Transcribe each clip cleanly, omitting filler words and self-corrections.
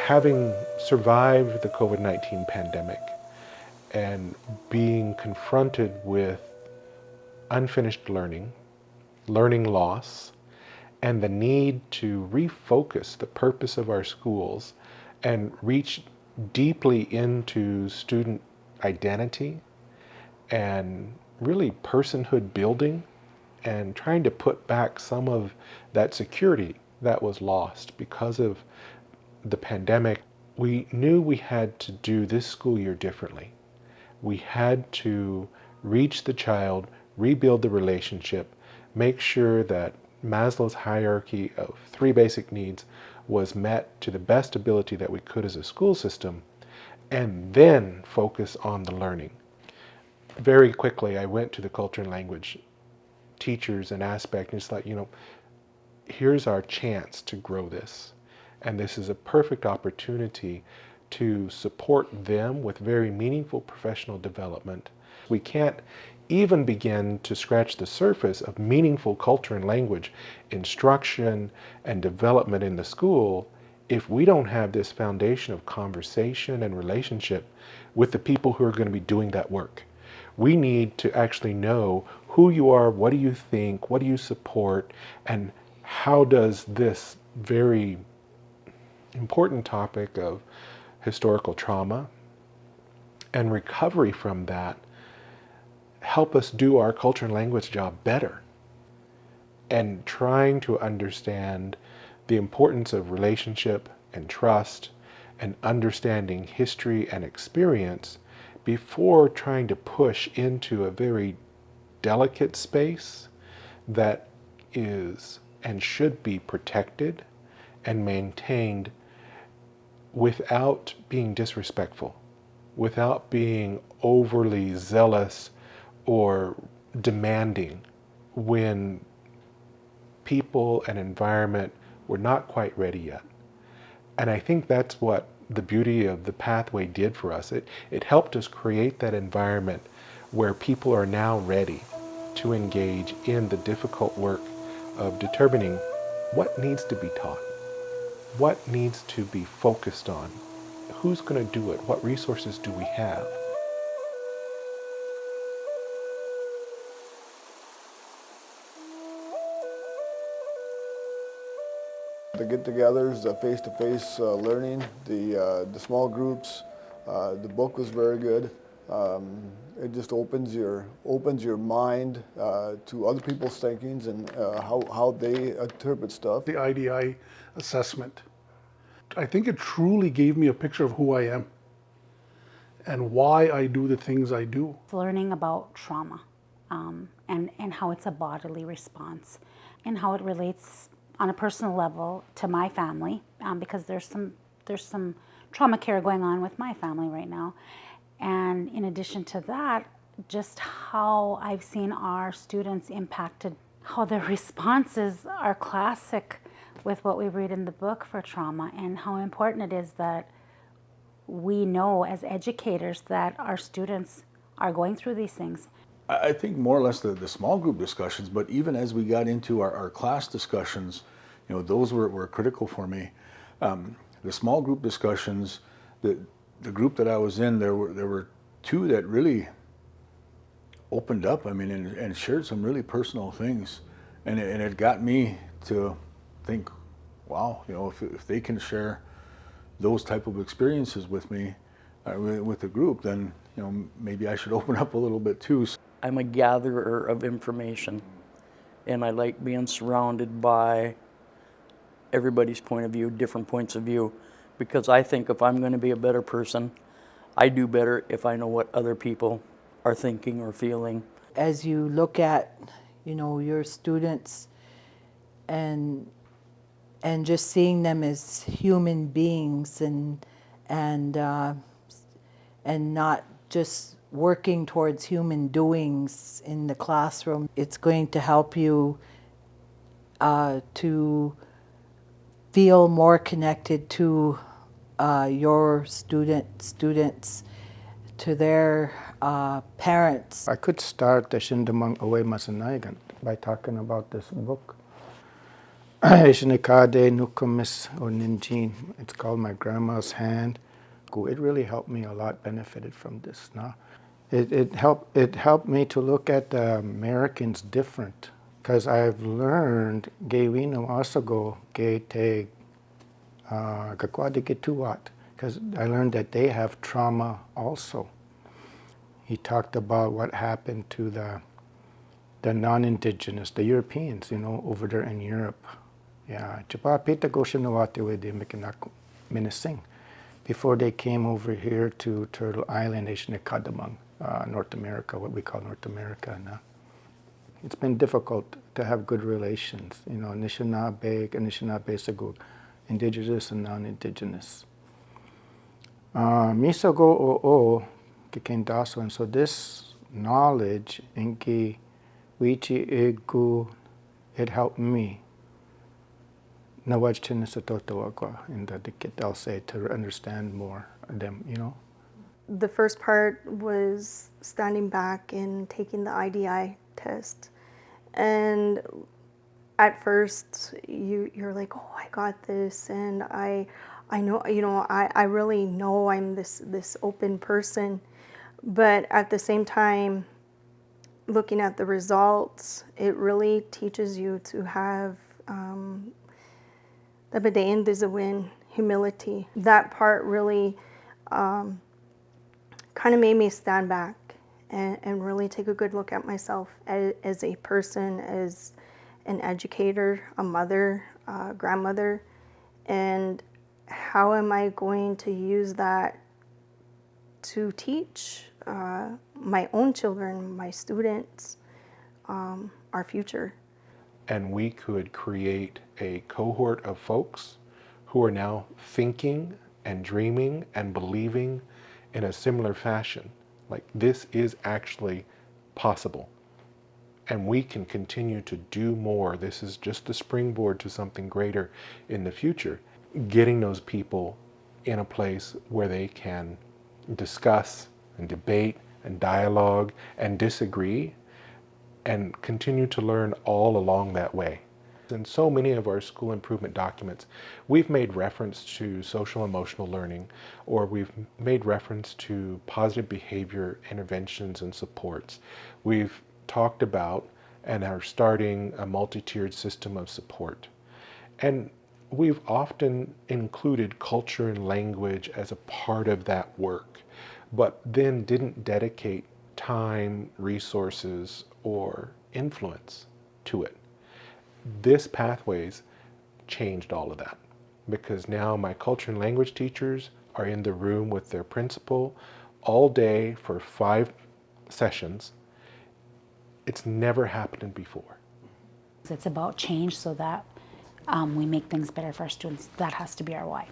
Having survived the COVID-19 pandemic and being confronted with unfinished learning, learning loss, and the need to refocus the purpose of our schools and reach deeply into student identity and really personhood building and trying to put back some of that security that was lost because of the pandemic, we knew we had to do this school year differently. We had to reach the child, rebuild the relationship, make sure that Maslow's hierarchy of 3 basic needs was met to the best ability that we could as a school system, and then focus on the learning. Very quickly, I went to the culture and language teachers and aspect and just thought, here's our chance to grow this. And this is a perfect opportunity to support them with very meaningful professional development. We can't even begin to scratch the surface of meaningful culture and language instruction and development in the school if we don't have this foundation of conversation and relationship with the people who are going to be doing that work. We need to actually know who you are, what do you think, what do you support, and how does this very important topic of historical trauma and recovery from that help us do our culture and language job better. And trying to understand the importance of relationship and trust and understanding history and experience before trying to push into a very delicate space that is and should be protected and maintained without being disrespectful, without being overly zealous or demanding when people and environment were not quite ready yet. And I think that's what the beauty of the pathway did for us. It helped us create that environment where people are now ready to engage in the difficult work of determining what needs to be taught, what needs to be focused on, who's going to do it, what resources do we have. The get-togethers, the face-to-face learning, the small groups, the book was very good. It just opens your mind to other people's thinkings and how they interpret stuff. The IDI assessment, I think it truly gave me a picture of who I am and why I do the things I do. Learning about trauma and how it's a bodily response and how it relates on a personal level to my family, because there's some trauma care going on with my family right now. And in addition to that, just how I've seen our students impacted, how their responses are classic with what we read in the book for trauma, and how important it is that we know as educators that our students are going through these things. I think more or less the small group discussions, but even as we got into our class discussions, those were critical for me. The small group discussions, the group that I was in, there were 2 that really opened up, and shared some really personal things. And it got me to think, wow, if they can share those type of experiences with me, with the group, then maybe I should open up a little bit too. I'm a gatherer of information, and I like being surrounded by everybody's point of view, different points of view, because I think if I'm going to be a better person, I do better if I know what other people are thinking or feeling. As you look at, your students and just seeing them as human beings and not just working towards human doings in the classroom, it's going to help you to feel more connected to your students, to their parents. I could start the Shindamang Away Masanayagan by talking about this book. Ishinikade Nukumis or Ninjin. It's called My Grandma's Hand. It really helped me a lot, benefited from this. Now, it helped me to look at the Americans different, because I've learned Gewino Asago Ge Te Gakwadi Getuat, because I learned that they have trauma also. He talked about what happened to the non-indigenous, the Europeans, over there in Europe. Yeah, Chapapita Goshinawate de Minising, before they came over here to Turtle Island, Ishinikadamang, North America, what we call North America now. It's been difficult to have good relations, Anishinaabe, Sago, indigenous and non-indigenous. Misago o Kikendaso, and so this knowledge, Inki Wichi Egu, it helped me. Nawaj Chinisatotawagwa in the Dikit, I'll say, to understand more of them, The first part was standing back and taking the IDI test. And at first you're like, oh, I got this, and I know, I really know I'm this open person. But at the same time, looking at the results, it really teaches you to have the Badain Dizawin humility. That part really kind of made me stand back and really take a good look at myself as a person, as an educator, a mother, a grandmother, and how am I going to use that to teach my own children, my students, our future. And we could create a cohort of folks who are now thinking and dreaming and believing in a similar fashion. Like, this is actually possible. And we can continue to do more. This is just the springboard to something greater in the future. Getting those people in a place where they can discuss and debate and dialogue and disagree and continue to learn all along that way. In so many of our school improvement documents, we've made reference to social emotional learning, or we've made reference to positive behavior interventions and supports. We've talked about and are starting a multi-tiered system of support. And we've often included culture and language as a part of that work, but then didn't dedicate time, resources, or influence to it. This Pathways changed all of that, because now my culture and language teachers are in the room with their principal all day for 5 sessions. It's never happened before. It's about change so that we make things better for our students. That has to be our why.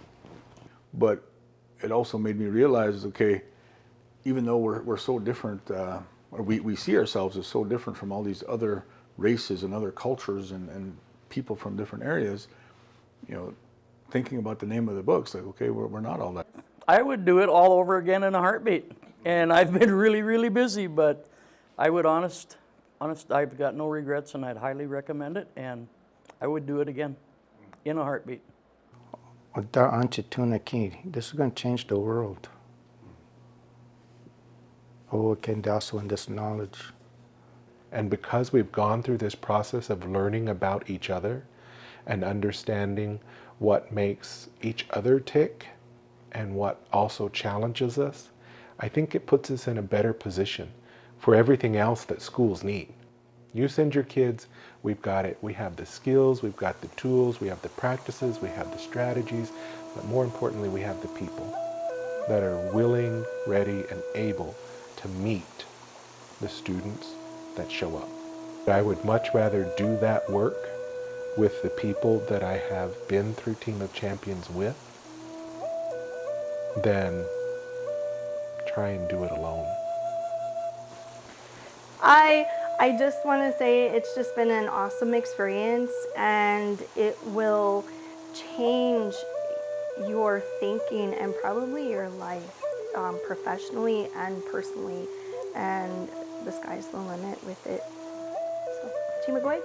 But it also made me realize, okay, even though we're so different, or we see ourselves as so different from all these other races and other cultures and people from different areas, thinking about the name of the book's like, okay, we're not all that. I would do it all over again in a heartbeat. And I've been really, really busy, but I would honest, I've got no regrets, and I'd highly recommend it, and I would do it again in a heartbeat. This is going to change the world. Oh, Kendaso and this knowledge. And because we've gone through this process of learning about each other and understanding what makes each other tick and what also challenges us, I think it puts us in a better position for everything else that schools need. You send your kids, we've got it. We have the skills, we've got the tools, we have the practices, we have the strategies, but more importantly, we have the people that are willing, ready, and able to meet the students that show up. I would much rather do that work with the people that I have been through Team of Champions with than try and do it alone. I just want to say it's just been an awesome experience, and it will change your thinking and probably your life, professionally and personally, and the sky's the limit with it. So, Chimagwaj.